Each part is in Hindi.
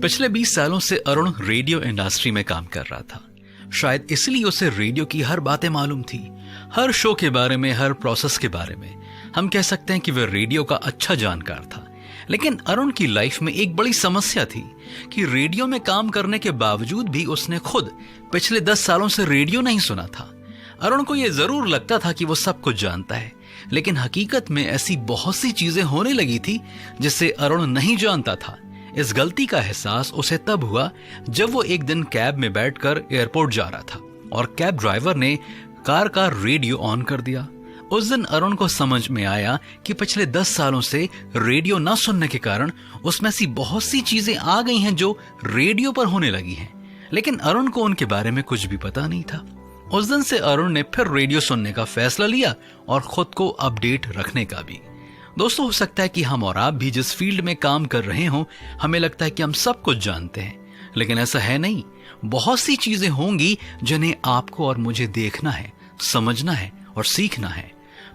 पिछले 20 सालों से अरुण रेडियो इंडस्ट्री में काम कर रहा था। शायद इसलिए उसे रेडियो की हर बातें मालूम थी, हर शो के बारे में, हर प्रोसेस के बारे में। हम कह सकते हैं कि वह रेडियो का अच्छा जानकार था। लेकिन अरुण की लाइफ में एक बड़ी समस्या थी कि रेडियो में काम करने के बावजूद भी उसने खुद पिछले 10 सालों से रेडियो नहीं सुना था। अरुण को यह जरूर लगता था कि वो सब कुछ जानता है, लेकिन हकीकत में ऐसी बहुत सी चीजें होने लगी थी जिससे अरुण नहीं जानता था। इस गलती का एहसास उसे तब हुआ जब वो एक दिन कैब में बैठकर एयरपोर्ट जा रहा था और कैब ड्राइवर ने कार का रेडियो ऑन कर दिया। उस दिन अरुण को समझ में आया कि पिछले 10 सालों से रेडियो न सुनने के कारण उसमें ऐसी बहुत सी चीजें आ गई हैं जो रेडियो पर होने लगी हैं, लेकिन अरुण को उनके बारे में कुछ भी पता नहीं था। उस दिन से अरुण ने फिर रेडियो सुनने का फैसला लिया और खुद को अपडेट रखने का भी। दोस्तों, हो सकता है कि हम और आप भी जिस फील्ड में काम कर रहे हों, हमें लगता है कि हम सब कुछ जानते हैं, लेकिन ऐसा है नहीं। बहुत सी चीजें होंगी जिन्हें आपको और मुझे देखना है, समझना है और सीखना है।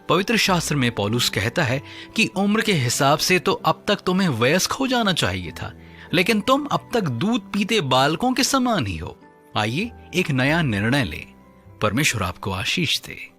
पवित्र शास्त्र में पौलुस कहता है कि उम्र के हिसाब से तो अब तक तुम्हें वयस्क हो जाना चाहिए था, लेकिन तुम अब तक दूध पीते बालकों के समान ही हो। आइए एक नया निर्णय लें। परमेश्वर आपको आशीष दे।